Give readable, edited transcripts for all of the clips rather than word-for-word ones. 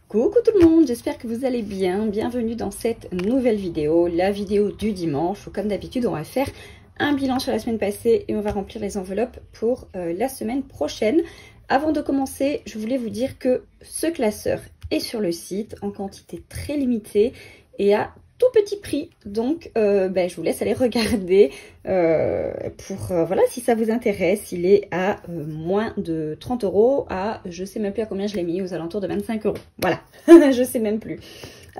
Coucou tout le monde, j'espère que vous allez bien. Bienvenue dans cette nouvelle vidéo, la vidéo du dimanche où comme d'habitude on va faire un bilan sur la semaine passée et on va remplir les enveloppes pour la semaine prochaine. Avant de commencer, je voulais vous dire que ce classeur est sur le site en quantité très limitée et à tout petit prix, donc je vous laisse aller regarder voilà, si ça vous intéresse. Il est à moins de 30 € à, je sais même plus à combien je l'ai mis, aux alentours de 25 €. Voilà, je sais même plus.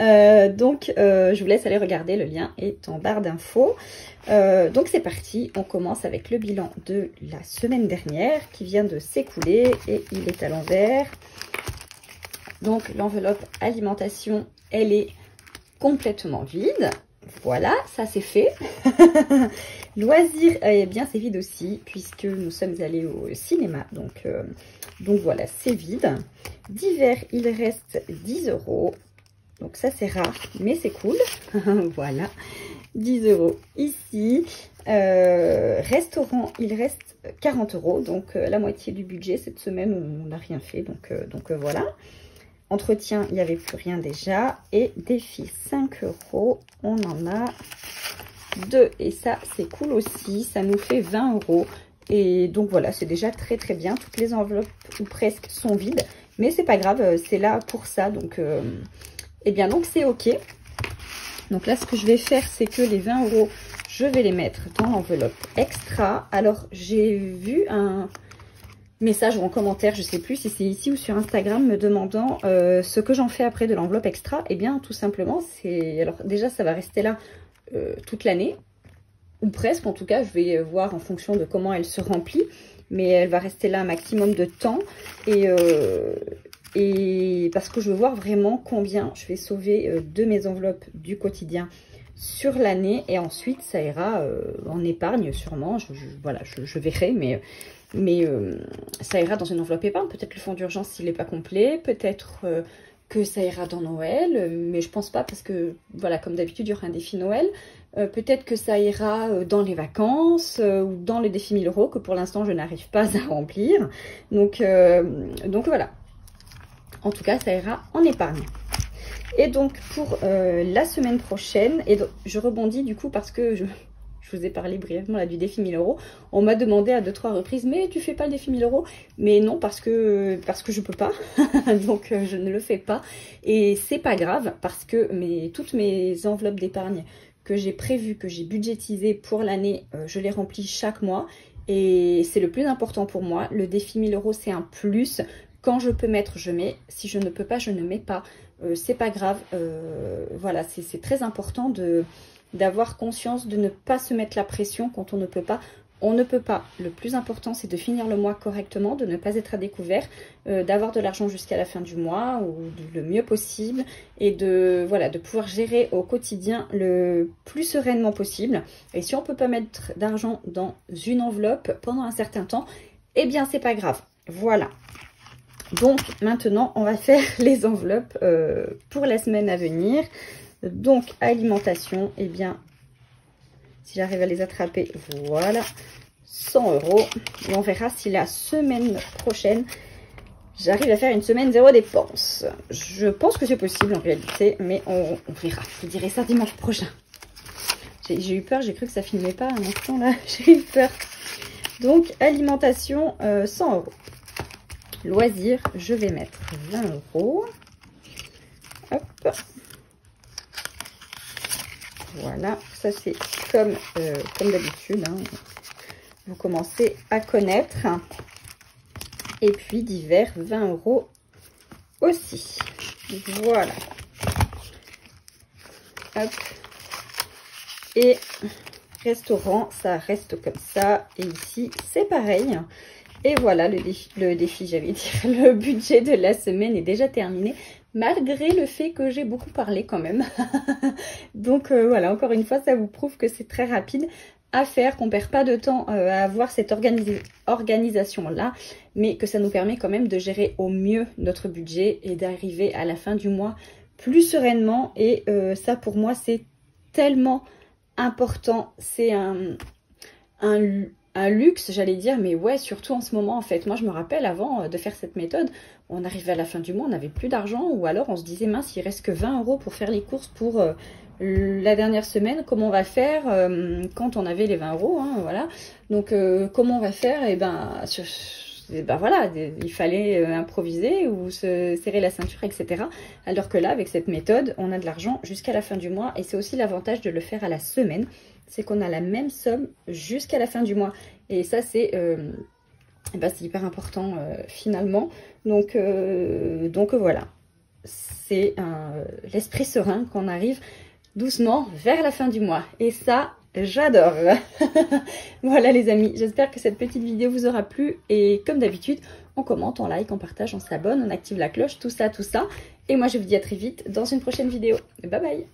Je vous laisse aller regarder, le lien est en barre d'infos. Donc c'est parti, on commence avec le bilan de la semaine dernière qui vient de s'écouler et il est à l'envers. Donc l'enveloppe alimentation, elle est complètement vide. Voilà, ça c'est fait. Loisirs, eh bien c'est vide aussi puisque nous sommes allés au cinéma. Donc voilà, c'est vide. Divers, il reste 10 €. Donc ça c'est rare, mais c'est cool. Voilà, 10 € ici. Restaurant, il reste 40 €. Donc la moitié du budget. Cette semaine, on n'a rien fait. Donc voilà. Entretien, il n'y avait plus rien déjà. Et défi, 5 €. On en a 2. Et ça, c'est cool aussi. Ça nous fait 20 €. Et donc voilà, c'est déjà très très bien. Toutes les enveloppes, ou presque, sont vides. Mais c'est pas grave, c'est là pour ça. Donc, donc c'est ok. Donc là, ce que je vais faire, c'est que les 20 €, je vais les mettre dans l'enveloppe extra. Alors, j'ai vu un message ou en commentaire, je sais plus si c'est ici ou sur Instagram, me demandant ce que j'en fais après de l'enveloppe extra. Eh bien tout simplement, c'est, alors déjà ça va rester là toute l'année, ou presque, en tout cas je vais voir en fonction de comment elle se remplit, mais elle va rester là un maximum de temps, et parce que je veux voir vraiment combien je vais sauver de mes enveloppes du quotidien sur l'année, et ensuite ça ira en épargne sûrement, je verrai, mais ça ira dans une enveloppe épargne. Peut-être le fonds d'urgence s'il n'est pas complet, peut-être que ça ira dans Noël, mais je pense pas parce que voilà, comme d'habitude il y aura un défi Noël. Peut-être que ça ira dans les vacances ou dans le défi 1000 € que pour l'instant je n'arrive pas à remplir. Donc voilà, en tout cas ça ira en épargne. Et donc pour la semaine prochaine, et donc, je rebondis du coup parce que je vous ai parlé brièvement là du défi 1000 €. On m'a demandé à 2-3 reprises, mais tu fais pas le défi 1000 €? Mais non, parce que je peux pas. Donc je ne le fais pas. Et c'est pas grave parce que toutes mes enveloppes d'épargne que j'ai prévues, que j'ai budgétisées pour l'année, je les remplis chaque mois. Et c'est le plus important pour moi. Le défi 1000 €, c'est un plus. Quand je peux mettre, je mets. Si je ne peux pas, je ne mets pas. C'est pas grave. Voilà, c'est très important d'avoir conscience de ne pas se mettre la pression quand on ne peut pas. On ne peut pas. Le plus important, c'est de finir le mois correctement, de ne pas être à découvert, d'avoir de l'argent jusqu'à la fin du mois ou le mieux possible, et de pouvoir gérer au quotidien le plus sereinement possible. Et si on ne peut pas mettre d'argent dans une enveloppe pendant un certain temps, eh bien c'est pas grave. Voilà. Donc maintenant, on va faire les enveloppes pour la semaine à venir. Donc alimentation, eh bien si j'arrive à les attraper, voilà, 100 €. Et on verra si la semaine prochaine j'arrive à faire une semaine zéro dépense. Je pense que c'est possible en réalité, mais on verra. Je vous dirai ça dimanche prochain. J'ai eu peur, j'ai cru que ça filmait pas un instant là, j'ai eu peur. Donc alimentation, 100 €. Loisirs, je vais mettre 20 €. Hop. Voilà, ça c'est comme d'habitude, hein. Vous commencez à connaître. Et puis divers, 20 € aussi. Voilà. Hop. Et restaurant, ça reste comme ça. Et ici, c'est pareil. Et voilà, le défi, j'allais dire, le budget de la semaine est déjà terminé, malgré le fait que j'ai beaucoup parlé quand même. Donc voilà, encore une fois, ça vous prouve que c'est très rapide à faire, qu'on perd pas de temps à avoir cette organisation-là, mais que ça nous permet quand même de gérer au mieux notre budget et d'arriver à la fin du mois plus sereinement. Et ça, pour moi, c'est tellement important. C'est un un luxe, j'allais dire, mais ouais, surtout en ce moment, en fait. Moi, je me rappelle, avant de faire cette méthode, on arrivait à la fin du mois, on n'avait plus d'argent, ou alors on se disait, mince, il reste que 20 € pour faire les courses pour la dernière semaine, comment on va faire quand on avait les 20 €, hein, voilà. Donc, comment on va faire? Et ben voilà, il fallait improviser ou se serrer la ceinture, etc. Alors que là, avec cette méthode, on a de l'argent jusqu'à la fin du mois. Et c'est aussi l'avantage de le faire à la semaine, c'est qu'on a la même somme jusqu'à la fin du mois. Et ça, c'est c'est hyper important finalement. Donc voilà, c'est l'esprit serein qu'on arrive doucement vers la fin du mois. Et ça, j'adore. Voilà les amis, j'espère que cette petite vidéo vous aura plu. Et comme d'habitude, on commente, on like, on partage, on s'abonne, on active la cloche, tout ça, tout ça. Et moi, je vous dis à très vite dans une prochaine vidéo. Bye bye.